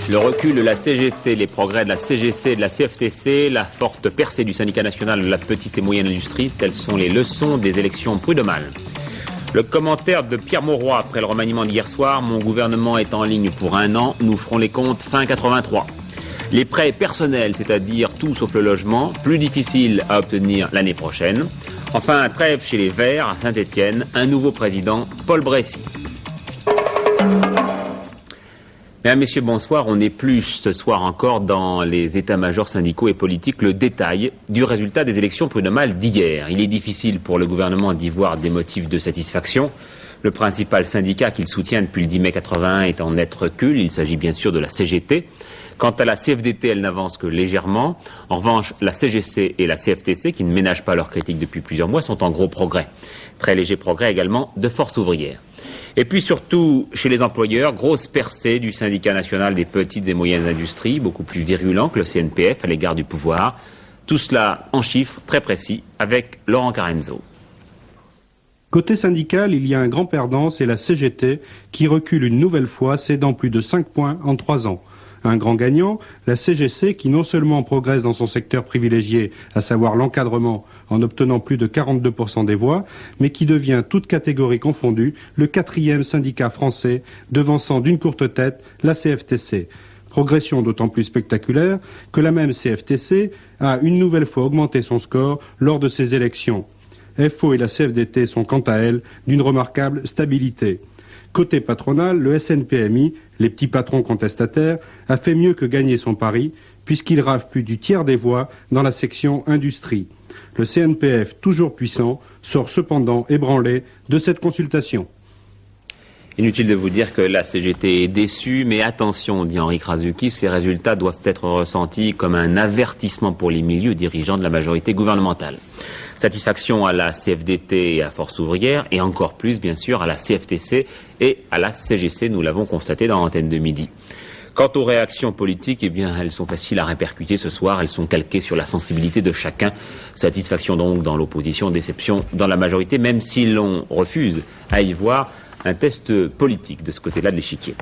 Le recul de la CGT, les progrès de la CGC et de la CFTC, la forte percée du syndicat national de la petite et moyenne industrie, telles sont les leçons des élections prud'homales. Le commentaire de Pierre Mauroy après le remaniement d'hier soir, mon gouvernement est en ligne pour 1 an, nous ferons les comptes fin 83. Les prêts personnels, c'est-à-dire tout sauf le logement, plus difficile à obtenir l'année prochaine. Enfin, trêve chez les Verts à Saint-Étienne, un nouveau président, Paul Brécy. Mesdames, Messieurs, bonsoir. On épluche ce soir encore dans les états-majors syndicaux et politiques le détail du résultat des élections prud'homales d'hier. Il est difficile pour le gouvernement d'y voir des motifs de satisfaction. Le principal syndicat qu'il soutient depuis le 10 mai 81 est en net recul. Il s'agit bien sûr de la CGT. Quant à la CFDT, elle n'avance que légèrement. En revanche, la CGC et la CFTC, qui ne ménagent pas leurs critiques depuis plusieurs mois, sont en gros progrès. Très léger progrès également de Force ouvrière. Et puis surtout, chez les employeurs, grosse percée du syndicat national des petites et moyennes industries, beaucoup plus virulent que le CNPF à l'égard du pouvoir. Tout cela en chiffres très précis avec Laurent Carenzo. Côté syndical, il y a un grand perdant, c'est la CGT, qui recule une nouvelle fois, cédant plus de 5 points en 3 ans. Un grand gagnant, la CGC, qui non seulement progresse dans son secteur privilégié, à savoir l'encadrement, en obtenant plus de 42% des voix, mais qui devient, toute catégorie confondue, le 4e syndicat français, devançant d'une courte tête la CFTC. Progression d'autant plus spectaculaire que la même CFTC a une nouvelle fois augmenté son score lors de ces élections. FO et la CFDT sont quant à elles d'une remarquable stabilité. Côté patronal, le SNPMI, les petits patrons contestataires, a fait mieux que gagner son pari, puisqu'il rave plus du tiers des voix dans la section industrie. Le CNPF, toujours puissant, sort cependant ébranlé de cette consultation. Inutile de vous dire que la CGT est déçue, mais attention, dit Henri Krasuki, ces résultats doivent être ressentis comme un avertissement pour les milieux dirigeants de la majorité gouvernementale. Satisfaction à la CFDT et à Force ouvrière, et encore plus, bien sûr, à la CFTC et à la CGC, nous l'avons constaté dans l'antenne de midi. Quant aux réactions politiques, eh bien, elles sont faciles à répercuter ce soir, elles sont calquées sur la sensibilité de chacun. Satisfaction donc dans l'opposition, déception dans la majorité, même si l'on refuse à y voir un test politique de ce côté-là de l'échiquier.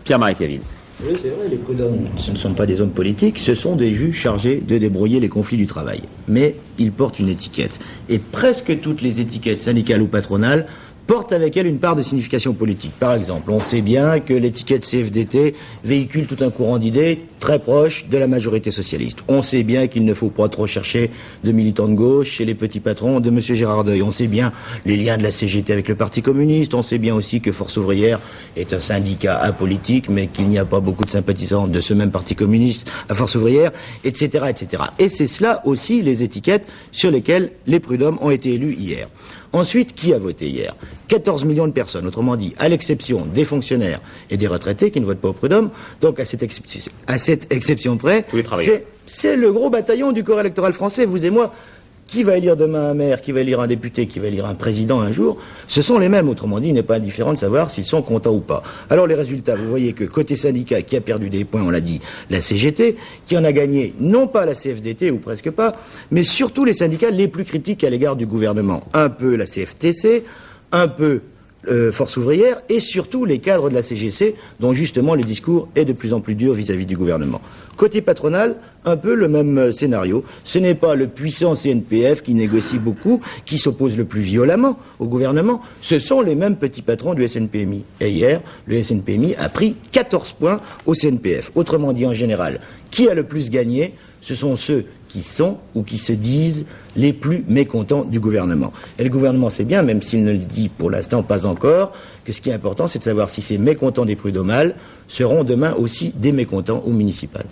Pierre-Marie Cavine. Oui, c'est vrai, les prud'hommes, ce ne sont pas des hommes politiques, ce sont des juges chargés de débrouiller les conflits du travail. Mais ils portent une étiquette. Et presque toutes les étiquettes syndicales ou patronales portent avec elle une part de signification politique. Par exemple, on sait bien que l'étiquette CFDT véhicule tout un courant d'idées très proche de la majorité socialiste. On sait bien qu'il ne faut pas trop chercher de militants de gauche chez les petits patrons de M. Gérard Deuil. On sait bien les liens de la CGT avec le Parti communiste. On sait bien aussi que Force ouvrière est un syndicat apolitique, mais qu'il n'y a pas beaucoup de sympathisants de ce même Parti communiste à Force ouvrière, etc., etc. Et c'est cela aussi les étiquettes sur lesquelles les prud'hommes ont été élus hier. Ensuite, qui a voté hier? 14 millions de personnes, autrement dit, à l'exception des fonctionnaires et des retraités qui ne votent pas au prud'homme. Donc à cette exception près, c'est le gros bataillon du corps électoral français, vous et moi. Qui va élire demain un maire, qui va élire un député, qui va élire un président un jour, ce sont les mêmes. Autrement dit, il n'est pas indifférent de savoir s'ils sont contents ou pas. Alors les résultats, vous voyez que côté syndicat, qui a perdu des points, on l'a dit, la CGT, qui en a gagné, non pas la CFDT, ou presque pas, mais surtout les syndicats les plus critiques à l'égard du gouvernement. Un peu la CFTC, un peu Force ouvrière, et surtout les cadres de la CGC, dont justement le discours est de plus en plus dur vis-à-vis du gouvernement. Côté patronal, un peu le même scénario. Ce n'est pas le puissant CNPF qui négocie beaucoup, qui s'oppose le plus violemment au gouvernement, ce sont les mêmes petits patrons du SNPMI. Et hier, le SNPMI a pris 14 points au CNPF. Autrement dit, en général, qui a le plus gagné? Ce sont ceux qui sont ou qui se disent les plus mécontents du gouvernement. Et le gouvernement sait bien, même s'il ne le dit pour l'instant pas encore, que ce qui est important, c'est de savoir si ces mécontents des prud'homales seront demain aussi des mécontents aux municipales.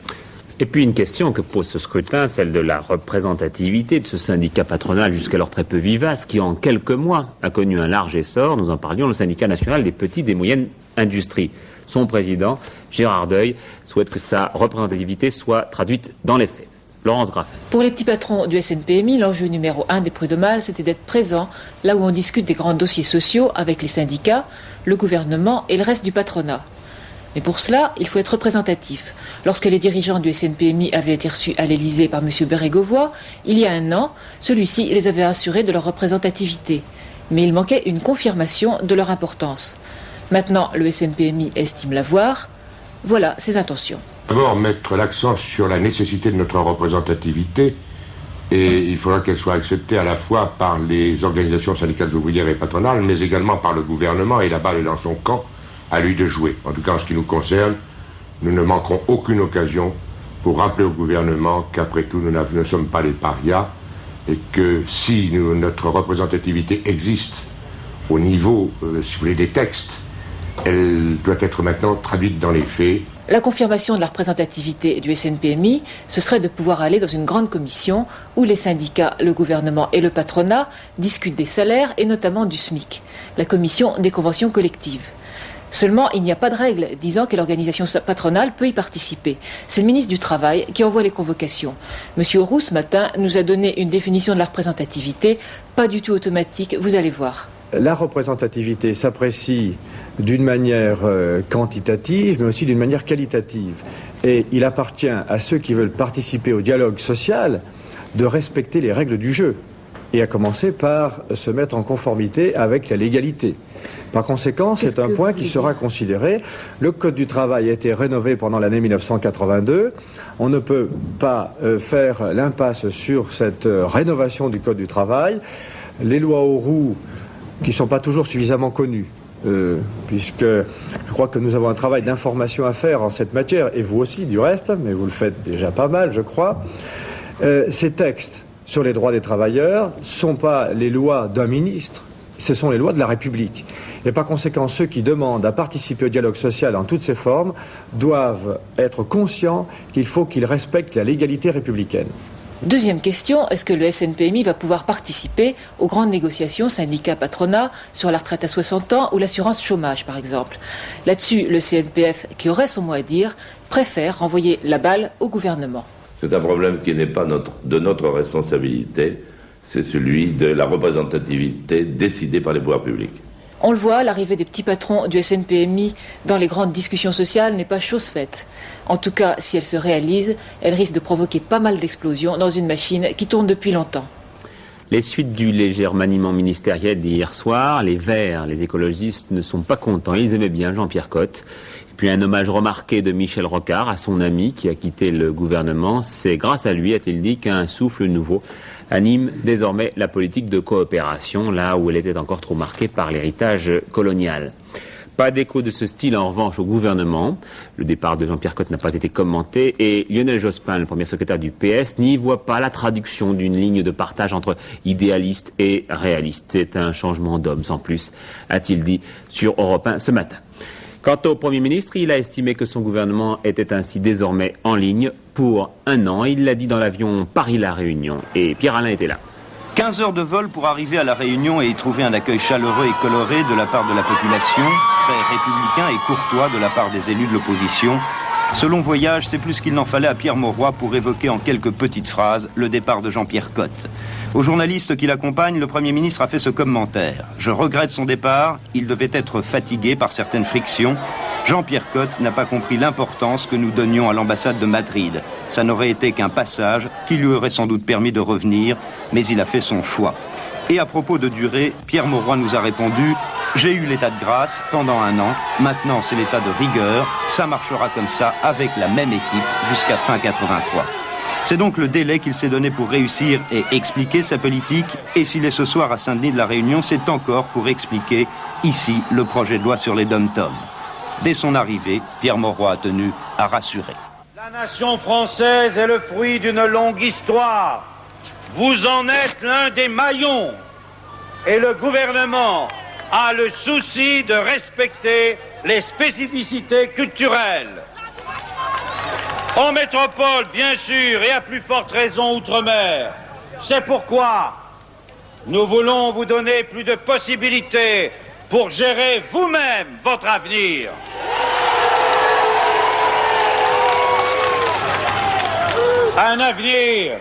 Et puis une question que pose ce scrutin, celle de la représentativité de ce syndicat patronal jusqu'alors très peu vivace, qui en quelques mois a connu un large essor. Nous en parlions, le syndicat national des petites et moyennes industries. Son président, Gérard Deuil, souhaite que sa représentativité soit traduite dans les faits. Laurence Graff. Pour les petits patrons du SNPMI, l'enjeu numéro 1 des prud'homales, c'était d'être présent là où on discute des grands dossiers sociaux avec les syndicats, le gouvernement et le reste du patronat. Mais pour cela, il faut être représentatif. Lorsque les dirigeants du SNPMI avaient été reçus à l'Élysée par M. Bérégovoy, il y a un an, celui-ci les avait assurés de leur représentativité. Mais il manquait une confirmation de leur importance. Maintenant, le SNPMI estime l'avoir. Voilà ses intentions. D'abord, mettre l'accent sur la nécessité de notre représentativité, et il faudra qu'elle soit acceptée à la fois par les organisations syndicales ouvrières et patronales, mais également par le gouvernement, et la balle est dans son camp, à lui de jouer. En tout cas, en ce qui nous concerne, nous ne manquerons aucune occasion pour rappeler au gouvernement qu'après tout, nous ne sommes pas des parias, et que si notre représentativité existe au niveau, si vous voulez, des textes, elle doit être maintenant traduite dans les faits. La confirmation de la représentativité du SNPMI, ce serait de pouvoir aller dans une grande commission où les syndicats, le gouvernement et le patronat discutent des salaires et notamment du SMIC, la commission des conventions collectives. Seulement, il n'y a pas de règle disant que l'organisation patronale peut y participer. C'est le ministre du Travail qui envoie les convocations. Monsieur Auroux, ce matin, nous a donné une définition de la représentativité, pas du tout automatique, vous allez voir. La représentativité s'apprécie d'une manière quantitative, mais aussi d'une manière qualitative. Et il appartient à ceux qui veulent participer au dialogue social de respecter les règles du jeu, et à commencer par se mettre en conformité avec la légalité. Par conséquent, c'est un point qui sera considéré. Le Code du travail a été rénové pendant l'année 1982. On ne peut pas faire l'impasse sur cette rénovation du Code du travail. Les lois Auroux, qui ne sont pas toujours suffisamment connues, puisque je crois que nous avons un travail d'information à faire en cette matière, et vous aussi du reste, mais vous le faites déjà pas mal, je crois. Ces textes sur les droits des travailleurs ne sont pas les lois d'un ministre, ce sont les lois de la République. Et par conséquent, ceux qui demandent à participer au dialogue social en toutes ses formes doivent être conscients qu'il faut qu'ils respectent la légalité républicaine. Deuxième question, est-ce que le SNPMI va pouvoir participer aux grandes négociations syndicats-patronat sur la retraite à 60 ans ou l'assurance chômage, par exemple? Là-dessus, le CNPF, qui aurait son mot à dire, préfère renvoyer la balle au gouvernement. C'est un problème qui n'est pas de notre responsabilité, c'est celui de la représentativité décidée par les pouvoirs publics. On le voit, l'arrivée des petits patrons du SNPMI dans les grandes discussions sociales n'est pas chose faite. En tout cas, si elle se réalise, elle risque de provoquer pas mal d'explosions dans une machine qui tourne depuis longtemps. Les suites du léger remaniement ministériel d'hier soir, les Verts, les écologistes ne sont pas contents, ils aimaient bien Jean-Pierre Cotte. Puis un hommage remarqué de Michel Rocard à son ami qui a quitté le gouvernement. C'est grâce à lui, a-t-il dit, qu'un souffle nouveau anime désormais la politique de coopération, là où elle était encore trop marquée par l'héritage colonial. Pas d'écho de ce style en revanche au gouvernement. Le départ de Jean-Pierre Cotte n'a pas été commenté et Lionel Jospin, le premier secrétaire du PS, n'y voit pas la traduction d'une ligne de partage entre idéaliste et réaliste. C'est un changement d'homme sans plus, a-t-il dit sur Europe 1 ce matin. Quant au Premier ministre, il a estimé que son gouvernement était ainsi désormais en ligne pour un an. Il l'a dit dans l'avion Paris-La Réunion. Et Pierre-Alain était là. 15 heures de vol pour arriver à La Réunion et y trouver un accueil chaleureux et coloré de la part de la population, très républicain et courtois de la part des élus de l'opposition. Ce long voyage, c'est plus qu'il n'en fallait à Pierre Mauroy pour évoquer en quelques petites phrases le départ de Jean-Pierre Cotte. Aux journalistes qui l'accompagnent, le Premier ministre a fait ce commentaire. « Je regrette son départ, il devait être fatigué par certaines frictions. Jean-Pierre Cotte n'a pas compris l'importance que nous donnions à l'ambassade de Madrid. Ça n'aurait été qu'un passage qui lui aurait sans doute permis de revenir, mais il a fait son choix. » Et à propos de durée, Pierre Mauroy nous a répondu « J'ai eu l'état de grâce pendant un an, maintenant c'est l'état de rigueur, ça marchera comme ça avec la même équipe jusqu'à fin 83. » C'est donc le délai qu'il s'est donné pour réussir et expliquer sa politique. Et s'il est ce soir à Saint-Denis de la Réunion, c'est encore pour expliquer ici le projet de loi sur les dom-toms. Dès son arrivée, Pierre Mauroy a tenu à rassurer. La nation française est le fruit d'une longue histoire. Vous en êtes l'un des maillons. Et le gouvernement a le souci de respecter les spécificités culturelles. En métropole, bien sûr, et à plus forte raison outre-mer. C'est pourquoi nous voulons vous donner plus de possibilités pour gérer vous-même votre avenir. Un avenir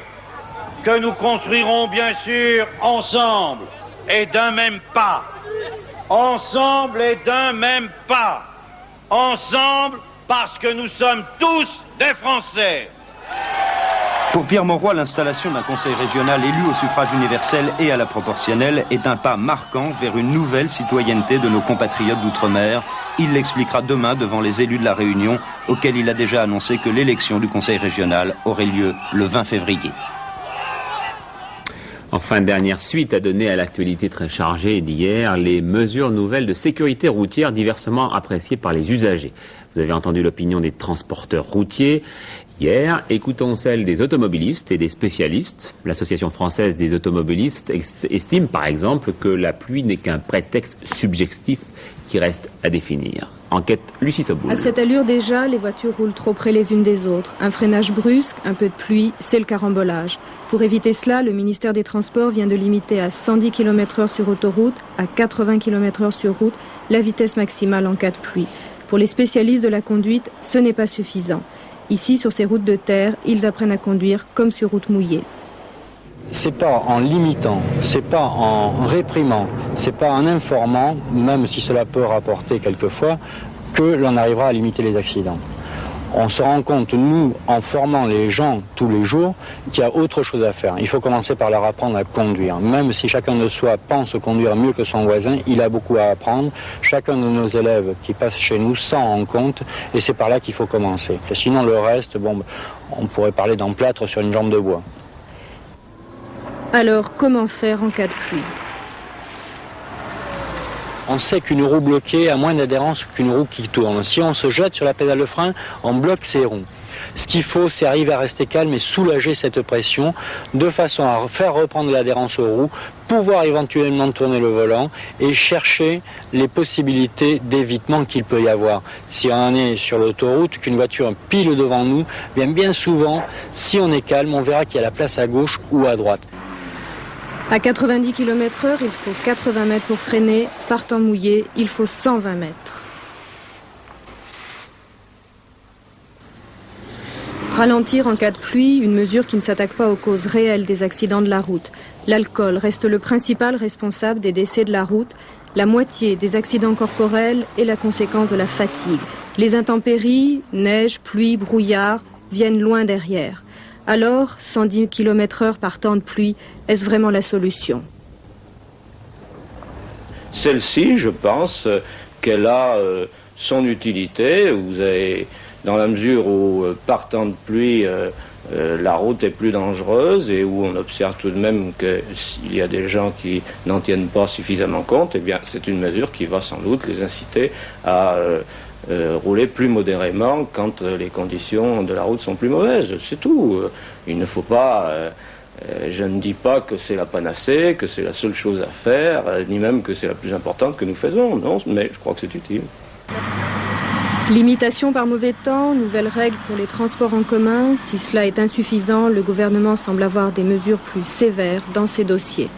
que nous construirons bien sûr ensemble et d'un même pas. Ensemble et d'un même pas. Ensemble parce que nous sommes tous des Français. Pour Pierre Mauroy, l'installation d'un conseil régional élu au suffrage universel et à la proportionnelle est un pas marquant vers une nouvelle citoyenneté de nos compatriotes d'outre-mer. Il l'expliquera demain devant les élus de la Réunion, auxquels il a déjà annoncé que l'élection du conseil régional aurait lieu le 20 février. Enfin, dernière suite à donner à l'actualité très chargée d'hier, les mesures nouvelles de sécurité routière diversement appréciées par les usagers. Vous avez entendu l'opinion des transporteurs routiers hier. Écoutons celle des automobilistes et des spécialistes. L'Association française des automobilistes estime par exemple que la pluie n'est qu'un prétexte subjectif qui reste à définir. Enquête Lucie Soboul. À cette allure déjà, les voitures roulent trop près les unes des autres. Un freinage brusque, un peu de pluie, c'est le carambolage. Pour éviter cela, le ministère des Transports vient de limiter à 110 km/h sur autoroute, à 80 km/h sur route, la vitesse maximale en cas de pluie. Pour les spécialistes de la conduite, ce n'est pas suffisant. Ici, sur ces routes de terre, ils apprennent à conduire comme sur route mouillée. C'est pas en limitant, c'est pas en réprimant, c'est pas en informant, même si cela peut rapporter quelquefois, que l'on arrivera à limiter les accidents. On se rend compte, nous, en formant les gens tous les jours, qu'il y a autre chose à faire. Il faut commencer par leur apprendre à conduire. Même si chacun de soi pense conduire mieux que son voisin, il a beaucoup à apprendre. Chacun de nos élèves qui passent chez nous s'en rend compte, et c'est par là qu'il faut commencer. Et sinon, le reste, bon, on pourrait parler d'emplâtre sur une jambe de bois. Alors, comment faire en cas de pluie ? On sait qu'une roue bloquée a moins d'adhérence qu'une roue qui tourne. Si on se jette sur la pédale de frein, on bloque ses roues. Ce qu'il faut, c'est arriver à rester calme et soulager cette pression de façon à faire reprendre l'adhérence aux roues, pouvoir éventuellement tourner le volant et chercher les possibilités d'évitement qu'il peut y avoir. Si on est sur l'autoroute, qu'une voiture pile devant nous, bien souvent, si on est calme, on verra qu'il y a la place à gauche ou à droite. À 90 km/h, il faut 80 mètres pour freiner. Par temps mouillé, il faut 120 mètres. Ralentir en cas de pluie, une mesure qui ne s'attaque pas aux causes réelles des accidents de la route. L'alcool reste le principal responsable des décès de la route. La moitié des accidents corporels est la conséquence de la fatigue. Les intempéries, neige, pluie, brouillard, viennent loin derrière. Alors, 110 km/h par temps de pluie, est-ce vraiment la solution ? Celle-ci, je pense qu'elle a son utilité. Vous avez, dans la mesure où, par temps de pluie, la route est plus dangereuse et où on observe tout de même qu'il y a des gens qui n'en tiennent pas suffisamment compte, eh bien, c'est une mesure qui va sans doute les inciter à rouler plus modérément quand les conditions de la route sont plus mauvaises. C'est tout. Il ne faut pas... je ne dis pas que c'est la panacée, que c'est la seule chose à faire, ni même que c'est la plus importante que nous faisons. Non, mais je crois que c'est utile. Limitation par mauvais temps, nouvelles règles pour les transports en commun. Si cela est insuffisant, le gouvernement semble avoir des mesures plus sévères dans ces dossiers.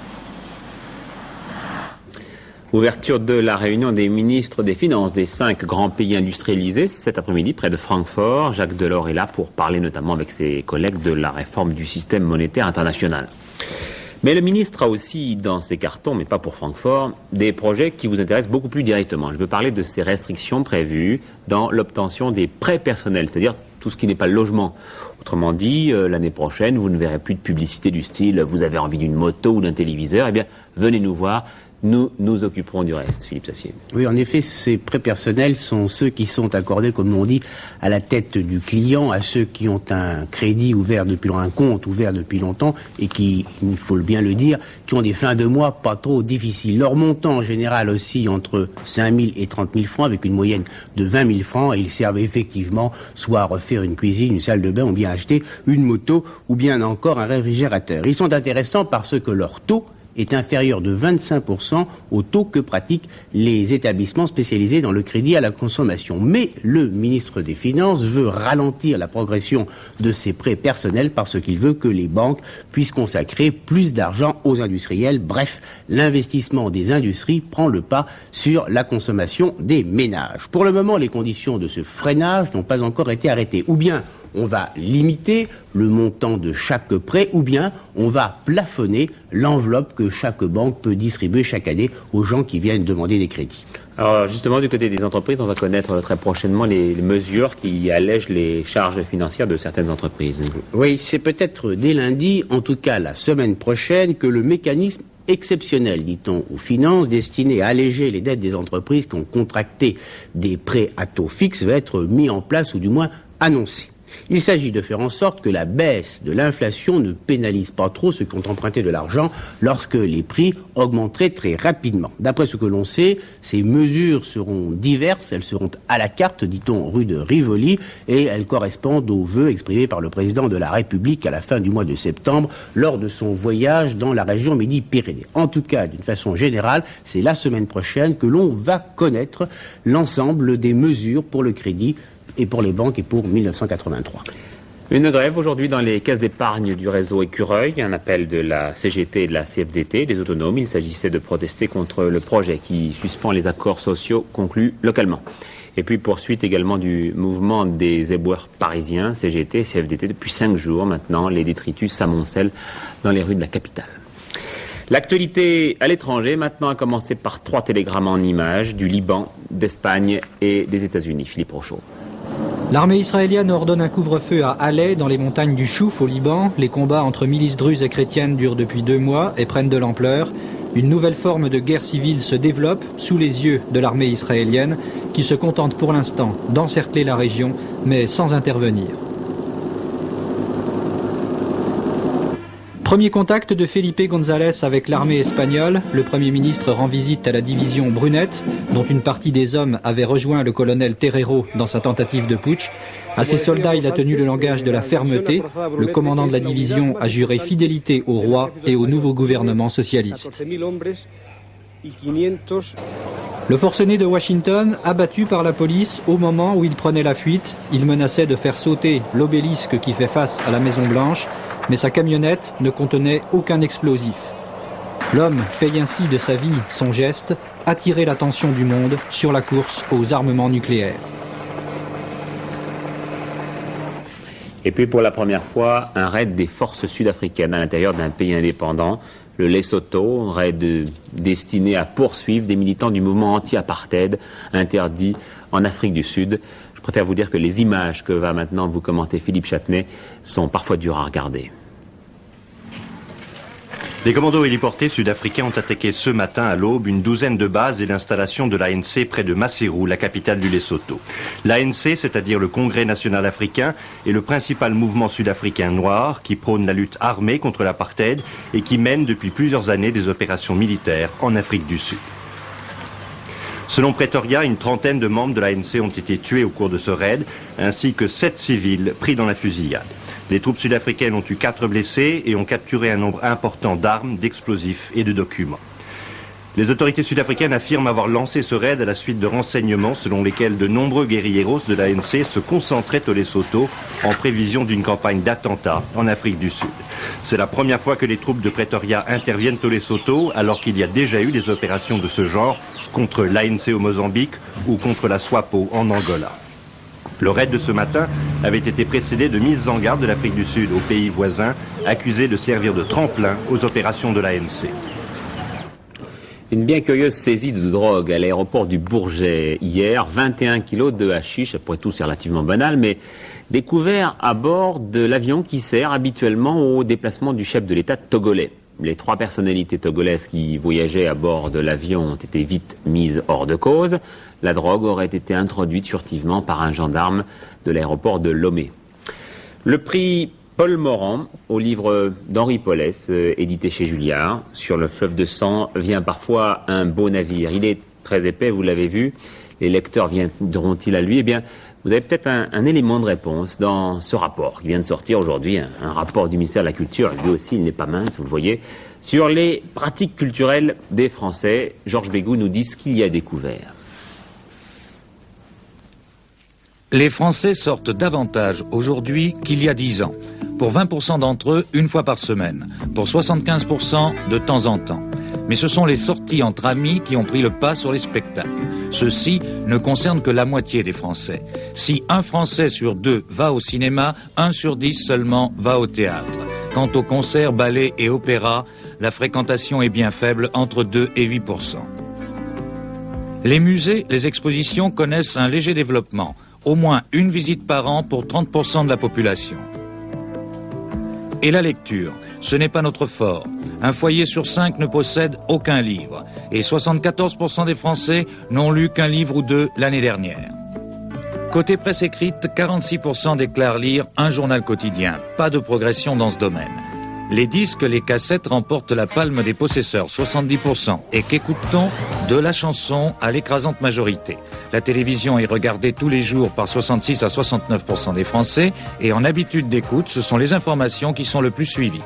Ouverture de la réunion des ministres des Finances des 5 grands pays industrialisés cet après-midi près de Francfort. Jacques Delors est là pour parler notamment avec ses collègues de la réforme du système monétaire international. Mais le ministre a aussi dans ses cartons, mais pas pour Francfort, des projets qui vous intéressent beaucoup plus directement. Je veux parler de ces restrictions prévues dans l'obtention des prêts personnels, c'est-à-dire tout ce qui n'est pas le logement. Autrement dit, l'année prochaine, vous ne verrez plus de publicité du style « vous avez envie d'une moto ou d'un téléviseur », eh bien, venez nous voir. Nous nous occuperons du reste, Philippe Sassier. Oui, en effet, ces prêts personnels sont ceux qui sont accordés, comme on dit, à la tête du client, à ceux qui ont un crédit ouvert depuis un compte ouvert depuis longtemps et qui, il faut bien le dire, qui ont des fins de mois pas trop difficiles. Leur montant en général oscille entre 5 000 et 30 000 francs avec une moyenne de 20 000 francs et ils servent effectivement soit à refaire une cuisine, une salle de bain ou bien acheter une moto ou bien encore un réfrigérateur. Ils sont intéressants parce que leur taux est inférieur de 25% au taux que pratiquent les établissements spécialisés dans le crédit à la consommation. Mais le ministre des Finances veut ralentir la progression de ces prêts personnels parce qu'il veut que les banques puissent consacrer plus d'argent aux industriels. Bref, l'investissement des industries prend le pas sur la consommation des ménages. Pour le moment, les conditions de ce freinage n'ont pas encore été arrêtées. Ou bien on va limiter le montant de chaque prêt, ou bien on va plafonner l'enveloppe que chaque banque peut distribuer chaque année aux gens qui viennent demander des crédits. Alors justement, du côté des entreprises, on va connaître très prochainement les mesures qui allègent les charges financières de certaines entreprises. Oui, c'est peut-être dès lundi, en tout cas la semaine prochaine, que le mécanisme exceptionnel, dit-on, aux finances, destiné à alléger les dettes des entreprises qui ont contracté des prêts à taux fixe, va être mis en place, ou du moins annoncé. Il s'agit de faire en sorte que la baisse de l'inflation ne pénalise pas trop ceux qui ont emprunté de l'argent lorsque les prix augmenteraient très rapidement. D'après ce que l'on sait, ces mesures seront diverses, elles seront à la carte, dit-on, rue de Rivoli, et elles correspondent aux vœux exprimés par le président de la République à la fin du mois de septembre lors de son voyage dans la région Midi-Pyrénées. En tout cas, d'une façon générale, c'est la semaine prochaine que l'on va connaître l'ensemble des mesures pour le crédit et pour les banques et pour 1983. Une grève aujourd'hui dans les caisses d'épargne du réseau Écureuil, un appel de la CGT et de la CFDT, des autonomes. Il s'agissait de protester contre le projet qui suspend les accords sociaux conclus localement. Et puis poursuite également du mouvement des éboueurs parisiens, CGT et CFDT, depuis 5 jours maintenant, les détritus s'amoncellent dans les rues de la capitale. L'actualité à l'étranger, maintenant, a commencé par 3 télégrammes en images du Liban, d'Espagne et des États-Unis. Philippe Rochaud. L'armée israélienne ordonne un couvre-feu à Alais, dans les montagnes du Chouf, au Liban. Les combats entre milices druzes et chrétiennes durent depuis 2 mois et prennent de l'ampleur. Une nouvelle forme de guerre civile se développe sous les yeux de l'armée israélienne, qui se contente pour l'instant d'encercler la région, mais sans intervenir. Premier contact de Felipe González avec l'armée espagnole. Le Premier ministre rend visite à la division Brunette, dont une partie des hommes avait rejoint le colonel Terrero dans sa tentative de putsch. À ses soldats, il a tenu le langage de la fermeté. Le commandant de la division a juré fidélité au roi et au nouveau gouvernement socialiste. Le forcené de Washington, abattu par la police au moment où il prenait la fuite, il menaçait de faire sauter l'obélisque qui fait face à la Maison Blanche, mais sa camionnette ne contenait aucun explosif. L'homme paye ainsi de sa vie son geste, attirer l'attention du monde sur la course aux armements nucléaires. Et puis pour la première fois, un raid des forces sud-africaines à l'intérieur d'un pays indépendant, le Lesotho, raid destiné à poursuivre des militants du mouvement anti-apartheid interdit en Afrique du Sud. Je préfère vous dire que les images que va maintenant vous commenter Philippe Châtenay sont parfois dures à regarder. Les commandos héliportés sud-africains ont attaqué ce matin à l'aube une douzaine de bases et l'installation de l'ANC près de Maseru, la capitale du Lesotho. L'ANC, c'est-à-dire le Congrès national africain, est le principal mouvement sud-africain noir qui prône la lutte armée contre l'apartheid et qui mène depuis plusieurs années des opérations militaires en Afrique du Sud. Selon Pretoria, une trentaine de membres de l'ANC ont été tués au cours de ce raid, ainsi que 7 civils pris dans la fusillade. Les troupes sud-africaines ont eu 4 blessés et ont capturé un nombre important d'armes, d'explosifs et de documents. Les autorités sud-africaines affirment avoir lancé ce raid à la suite de renseignements selon lesquels de nombreux guérilleros de l'ANC se concentraient au Lesotho en prévision d'une campagne d'attentats en Afrique du Sud. C'est la première fois que les troupes de Pretoria interviennent au Lesotho, alors qu'il y a déjà eu des opérations de ce genre contre l'ANC au Mozambique ou contre la SWAPO en Angola. Le raid de ce matin avait été précédé de mises en garde de l'Afrique du Sud aux pays voisins, accusés de servir de tremplin aux opérations de l'ANC. Une bien curieuse saisie de drogue à l'aéroport du Bourget hier, 21 kilos de hashish, après tout c'est relativement banal, mais découvert à bord de l'avion qui sert habituellement au déplacement du chef de l'État togolais. Les 3 personnalités togolaises qui voyageaient à bord de l'avion ont été vite mises hors de cause. La drogue aurait été introduite furtivement par un gendarme de l'aéroport de Lomé. Le prix Paul Morand, au livre d'Henri Paulès, édité chez Julliard, sur le fleuve de sang, vient parfois un beau navire. Il est très épais, vous l'avez vu. Les lecteurs viendront-ils à lui? Eh bien, vous avez peut-être un élément de réponse dans ce rapport qui vient de sortir aujourd'hui, un rapport du ministère de la Culture, lui aussi il n'est pas mince, vous le voyez, sur les pratiques culturelles des Français. Georges Bégou nous dit ce qu'il y a découvert. Les Français sortent davantage aujourd'hui qu'il y a 10 ans. Pour 20% d'entre eux, une fois par semaine. Pour 75% de temps en temps. Mais ce sont les sorties entre amis qui ont pris le pas sur les spectacles. Ceci ne concerne que la moitié des Français. Si un Français sur 2 va au cinéma, 1 sur 10 seulement va au théâtre. Quant aux concerts, ballets et opéras, la fréquentation est bien faible, entre 2 et 8%. Les musées, les expositions connaissent un léger développement. Au moins une visite par an pour 30% de la population. Et la lecture, ce n'est pas notre fort. Un foyer sur 5 ne possède aucun livre. Et 74% des Français n'ont lu qu'un livre ou 2 l'année dernière. Côté presse écrite, 46% déclarent lire un journal quotidien. Pas de progression dans ce domaine. Les disques, les cassettes remportent la palme des possesseurs, 70%. Et qu'écoute-t-on? De la chanson à l'écrasante majorité. La télévision est regardée tous les jours par 66 à 69% des Français. Et en habitude d'écoute, ce sont les informations qui sont le plus suivies.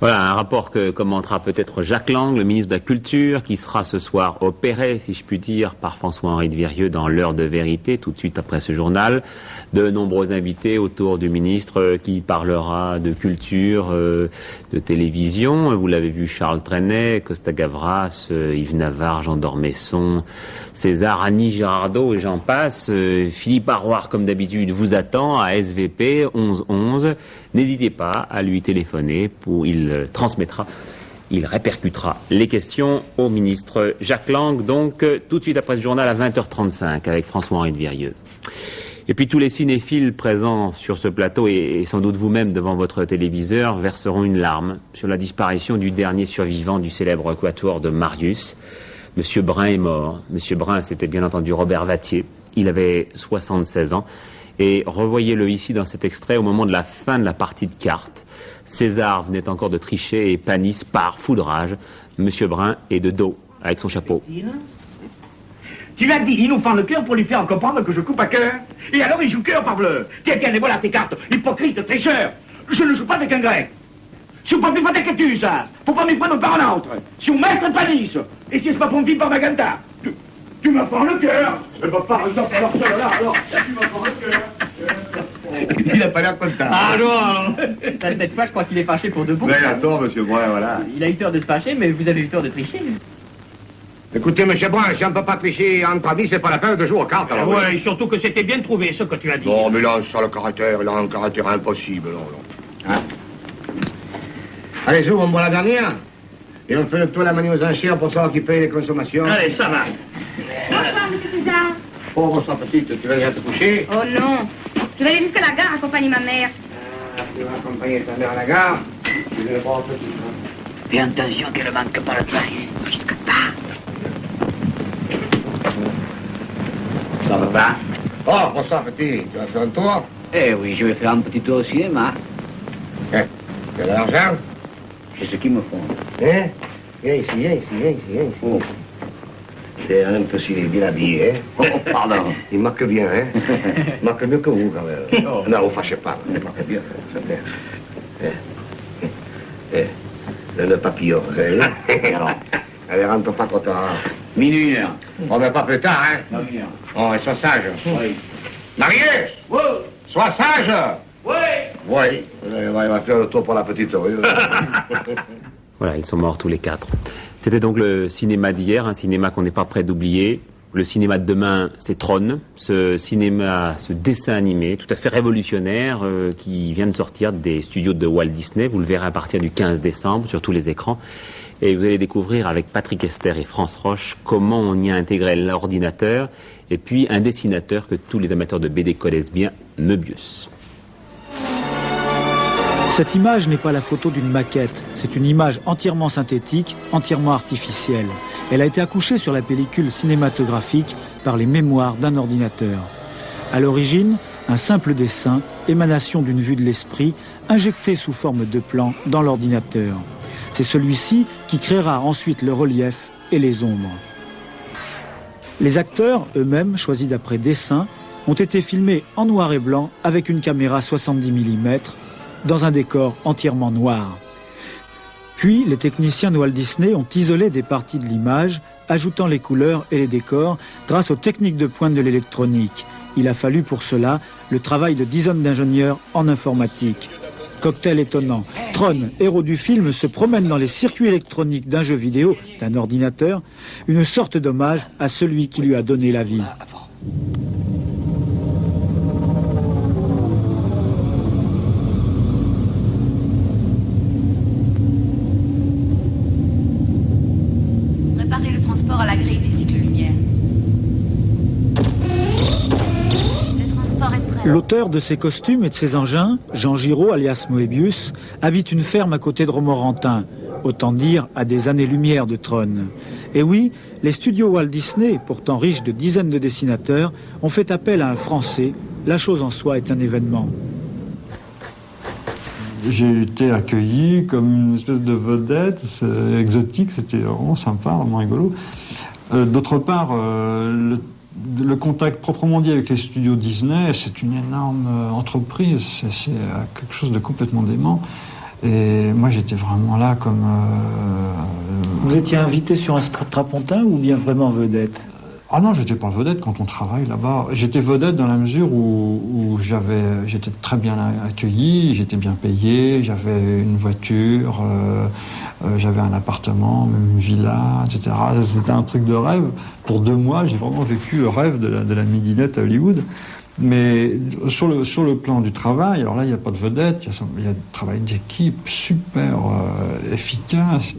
Voilà un rapport que commentera peut-être Jacques Lang, le ministre de la Culture, qui sera ce soir opéré, si je puis dire, par François-Henri de Virieu dans l'heure de vérité, tout de suite après ce journal. De nombreux invités autour du ministre qui parlera de culture, de télévision. Vous l'avez vu, Charles Trenet, Costa Gavras, Yves Navarre, Jean d'Ormesson, César, Annie Girardot et j'en passe. Philippe Arroir, comme d'habitude, vous attend à SVP 1111. N'hésitez pas à lui téléphoner il transmettra, il répercutera les questions au ministre Jacques Lang, donc tout de suite après ce journal à 20h35 avec François-Henri de Virieu. Et puis tous les cinéphiles présents sur ce plateau et sans doute vous-même devant votre téléviseur verseront une larme sur la disparition du dernier survivant du célèbre quatuor de Marius. Monsieur Brun est mort. Monsieur Brun, c'était bien entendu Robert Vattier. Il avait 76 ans. Et revoyez-le ici dans cet extrait au moment de la fin de la partie de cartes. César venait encore de tricher et Panis par foudrage. Monsieur Brun est de dos avec son chapeau. Tu l'as dit, il nous fend le cœur pour lui faire comprendre que je coupe à cœur. Et alors il joue cœur, parbleu. Tiens, tiens, les voilà tes cartes, hypocrite, tricheur. Je ne joue pas avec un grec. Si vous ne pouvez pas t'inquiéter, ça, faut pas m'y prendre par un autre. Si vous maître Panis, et si c'est pas Pompi par Magenta, tu me fends le cœur. Eh ben, par exemple, alors cela, alors, tu me fends le cœur. Il a pas l'air content. Ah non. Cette fois, je crois qu'il est fâché pour de bon. Mais il a tort, monsieur Brun, voilà. Il a eu tort de se fâcher, mais vous avez eu tort de tricher. Écoutez, monsieur Brun, si on ne peut pas tricher entre amis, c'est pas la peine de jouer aux cartes, alors. Ouais, surtout que c'était bien trouvé, ce que tu as dit. Non, mais là, sur le caractère, il a un caractère impossible, non. Hein? Allez, on boit la dernière. Et on fait le tour de la manie aux enchères pour savoir qui paye les consommations. Allez, ça va. Bonsoir, monsieur César. Oh, bonsoir, petite, tu vas déjà te coucher? Oh non. Je vais aller jusqu'à la gare accompagner ma mère. Tu vas accompagner ta mère à la gare? Tu veux voir petit, Fais attention qu'elle ne manque pas le train. Risque pas. Ça va pas? Oh, bonsoir, petit, tu vas faire un tour? Eh oui, je vais faire un petit tour au cinéma. Eh, tu as de l'argent? C'est ce qu'il me faut. Hein? Viens ici, viens ici, viens ici, viens ici. Oh. C'est un peu s'il est bien habillé, hein? Oh, pardon. Il marque bien, hein? Il marque mieux que vous, quand même. Oh. Non, vous fâchez pas, il marque bien, c'est bien. Le papillon, allez, rentre pas trop tard. Minuit, là. On ne va pas plus tard, hein? Minuit. Oh, sois sage. Oui. Marius! Oui. Sois sage! Oui. Oui. Il va faire le tour pour la petite, oui. Voilà, ils sont morts tous les 4. C'était donc le cinéma d'hier, un cinéma qu'on n'est pas prêt d'oublier. Le cinéma de demain, c'est Tron, ce cinéma, ce dessin animé tout à fait révolutionnaire qui vient de sortir des studios de Walt Disney. Vous le verrez à partir du 15 décembre sur tous les écrans. Et vous allez découvrir avec Patrick Esther et France Roche comment on y a intégré l'ordinateur et puis un dessinateur que tous les amateurs de BD connaissent bien, Möbius. Cette image n'est pas la photo d'une maquette, c'est une image entièrement synthétique, entièrement artificielle. Elle a été accouchée sur la pellicule cinématographique par les mémoires d'un ordinateur. À l'origine, un simple dessin, émanation d'une vue de l'esprit, injecté sous forme de plan dans l'ordinateur. C'est celui-ci qui créera ensuite le relief et les ombres. Les acteurs, eux-mêmes, choisis d'après dessin, ont été filmés en noir et blanc avec une caméra 70 mm, dans un décor entièrement noir. Puis, les techniciens de Walt Disney ont isolé des parties de l'image, ajoutant les couleurs et les décors grâce aux techniques de pointe de l'électronique. Il a fallu pour cela le travail de 10 hommes d'ingénieurs en informatique. Cocktail étonnant. Tron, héros du film, se promène dans les circuits électroniques d'un jeu vidéo, d'un ordinateur, une sorte d'hommage à celui qui lui a donné la vie. Préparez le transport à la grille des cycles lumière. L'auteur de ces costumes et de ces engins, Jean Giraud, alias Moebius, habite une ferme à côté de Romorantin, autant dire à des années-lumière de Tron. Et oui, les studios Walt Disney, pourtant riches de dizaines de dessinateurs, ont fait appel à un Français. La chose en soi est un événement. J'ai été accueilli comme une espèce de vedette exotique, c'était vraiment sympa, vraiment rigolo. D'autre part, le contact proprement dit avec les studios Disney, c'est une énorme entreprise, c'est quelque chose de complètement dément. Et moi j'étais vraiment là comme... Vous étiez invité sur un strapontin ou bien vraiment vedette? Ah non, j'étais pas vedette quand on travaille là-bas. J'étais vedette dans la mesure où j'étais très bien accueilli, j'étais bien payé, j'avais une voiture, j'avais un appartement, même une villa, etc. C'était un truc de rêve. Pour 2 mois, j'ai vraiment vécu le rêve de la midinette à Hollywood. Mais sur le plan du travail, alors là, il n'y a pas de vedette, il y a un travail d'équipe super efficace.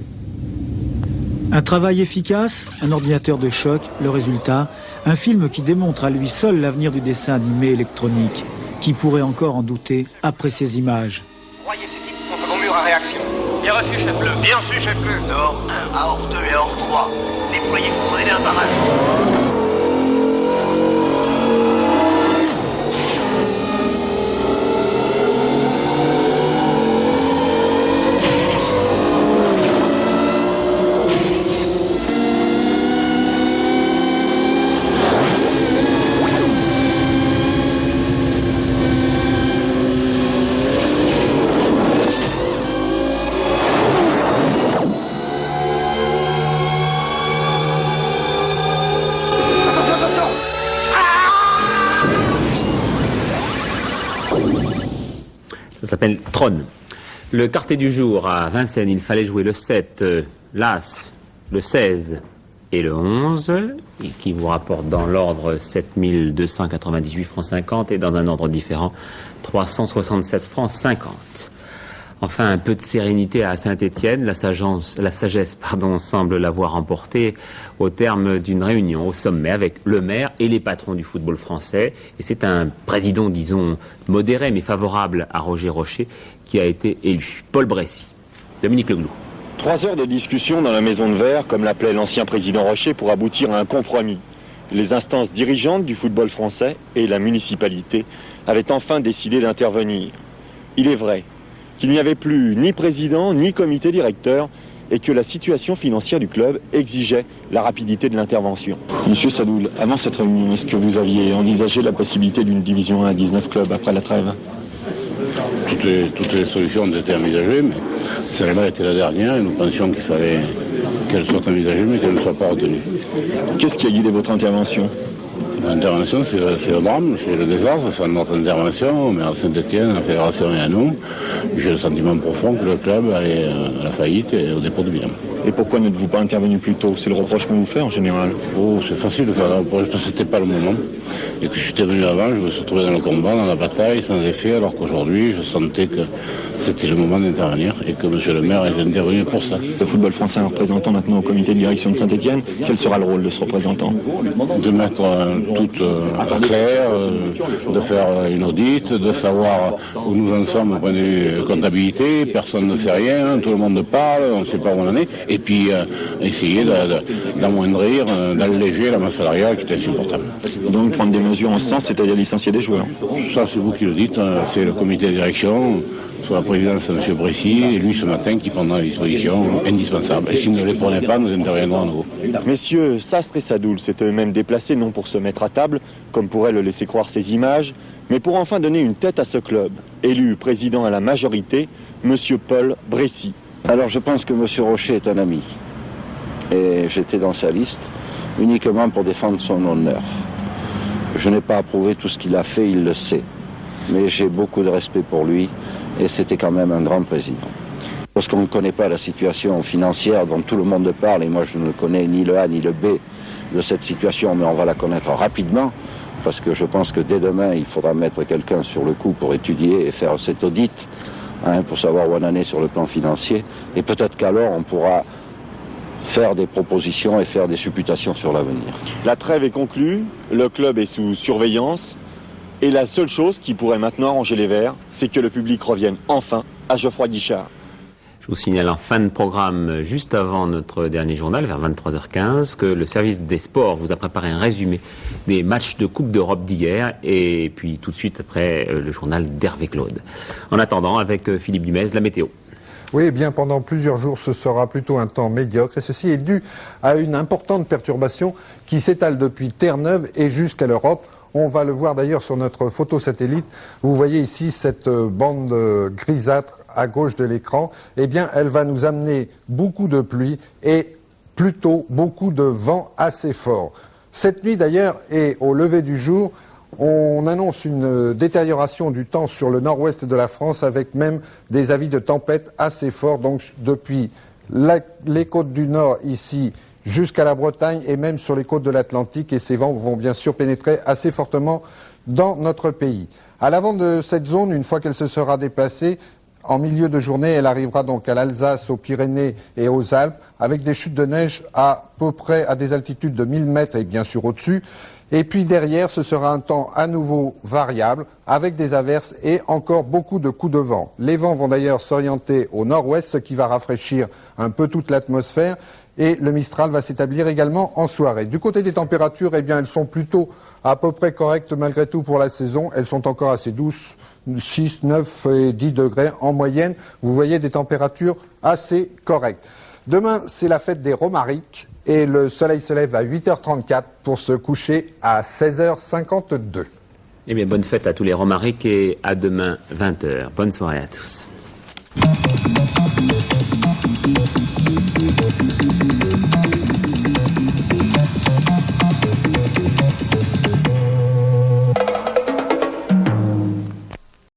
Un travail efficace, un ordinateur de choc, le résultat, un film qui démontre à lui seul l'avenir du dessin animé électronique. Qui pourrait encore en douter après ces images? Broyez ces types contre vos murs à réaction. Bien reçu, chef bleu. Bien reçu, chef bleu. Dehors 1, à hors 2 et à hors 3. Déployez-vous, prenez un barrage. Ça s'appelle Tron. Le quartet du jour à Vincennes, il fallait jouer le 7, l'As, le 16 et le 11, et qui vous rapporte dans l'ordre 7298 francs 50 et dans un ordre différent 367 francs 50. Enfin, un peu de sérénité à Saint-Étienne, la sagesse semble l'avoir emporté au terme d'une réunion au sommet avec le maire et les patrons du football français. Et c'est un président, disons, modéré mais favorable à Roger Rocher qui a été élu. Paul Bressy, Dominique Leglou. 3 heures de discussion dans la maison de verre, comme l'appelait l'ancien président Rocher, pour aboutir à un compromis. Les instances dirigeantes du football français et la municipalité avaient enfin décidé d'intervenir. Il est vrai qu'il n'y avait plus ni président ni comité directeur et que la situation financière du club exigeait la rapidité de l'intervention. Monsieur Sadoul, avant cette réunion, est-ce que vous aviez envisagé la possibilité d'une division à 19 clubs après la trêve? Toutes les solutions ont été envisagées, mais celle-là était la dernière et nous pensions qu'il fallait qu'elle soit envisagée mais qu'elle ne soit pas retenue. Qu'est-ce qui a guidé votre intervention? L'intervention, c'est le drame, c'est le désastre, c'est notre intervention, mais à Saint-Étienne, à la fédération et à nous, j'ai le sentiment profond que le club allait à la faillite et au dépôt de bilan. Et pourquoi n'êtes-vous pas intervenu plus tôt? C'est le reproche qu'on vous fait en général. Oh, c'est facile de faire le reproche, parce que c'était pas le moment. Et que j'étais venu avant, je me suis retrouvé dans le combat, dans la bataille, sans effet, alors qu'aujourd'hui, je sentais que c'était le moment d'intervenir et que monsieur le maire est intervenu pour ça. Le football français a un représentant maintenant au comité de direction de Saint-Étienne. Quel sera le rôle de ce représentant? De mettre tout clair, de faire une audit, de savoir où nous en sommes au point de vue comptabilité. Personne ne sait rien, tout le monde parle, on ne sait pas où on en est. Et puis essayer d'amoindrir, d'alléger la masse salariale qui est insupportable. Donc prendre des mesures en ce sens, c'est-à-dire licencier des joueurs? Ça, c'est vous qui le dites, c'est le comité de direction, sous la présidence de M. Bressy, et lui ce matin qui prendra les dispositions indispensables. Et s'il ne les prenait pas, nous interviendrons à nouveau. Messieurs Sastre et Sadoul s'étaient eux-mêmes déplacés non pour se mettre à table, comme pourraient le laisser croire ces images, mais pour enfin donner une tête à ce club. Élu président à la majorité, M. Paul Bressy. Alors je pense que M. Rocher est un ami. Et j'étais dans sa liste uniquement pour défendre son honneur. Je n'ai pas approuvé tout ce qu'il a fait, il le sait. mais j'ai beaucoup de respect pour lui et c'était quand même un grand président. Parce qu'on ne connaît pas la situation financière dont tout le monde parle, et moi je ne connais ni le A ni le B de cette situation, mais on va la connaître rapidement, parce que je pense que dès demain, il faudra mettre quelqu'un sur le coup pour étudier et faire cet audit, pour savoir où on en est sur le plan financier, et peut-être qu'alors on pourra faire des propositions et faire des supputations sur l'avenir. La trêve est conclue, le club est sous surveillance, et la seule chose qui pourrait maintenant arranger les Verts, c'est que le public revienne enfin à Geoffroy Guichard. Je vous signale en fin de programme, juste avant notre dernier journal, vers 23h15, que le service des sports vous a préparé un résumé des matchs de Coupe d'Europe d'hier, et puis tout de suite après le journal d'Hervé Claude. En attendant, avec Philippe Dumez, la météo. Oui, eh bien pendant plusieurs jours, ce sera plutôt un temps médiocre, et ceci est dû à une importante perturbation qui s'étale depuis Terre-Neuve et jusqu'à l'Europe. On va le voir d'ailleurs sur notre photo satellite. Vous voyez ici cette bande grisâtre à gauche de l'écran. Eh bien, elle va nous amener beaucoup de pluie et plutôt beaucoup de vent assez fort. Cette nuit d'ailleurs, et au lever du jour, on annonce une détérioration du temps sur le nord-ouest de la France avec même des avis de tempête assez forts. Donc depuis les côtes du nord ici jusqu'à la Bretagne et même sur les côtes de l'Atlantique, et ces vents vont bien sûr pénétrer assez fortement dans notre pays. À l'avant de cette zone, une fois qu'elle se sera déplacée, en milieu de journée, elle arrivera donc à l'Alsace, aux Pyrénées et aux Alpes, avec des chutes de neige à peu près à des altitudes de 1000 mètres et bien sûr au-dessus. Et puis derrière, ce sera un temps à nouveau variable, avec des averses et encore beaucoup de coups de vent. Les vents vont d'ailleurs s'orienter au nord-ouest, ce qui va rafraîchir un peu toute l'atmosphère. Et le Mistral va s'établir également en soirée. Du côté des températures, eh bien, elles sont plutôt à peu près correctes malgré tout pour la saison. Elles sont encore assez douces, 6, 9 et 10 degrés en moyenne. Vous voyez des températures assez correctes. Demain, c'est la fête des Romariques et le soleil se lève à 8h34 pour se coucher à 16h52. Eh bien, bonne fête à tous les Romariques et à demain 20h. Bonne soirée à tous.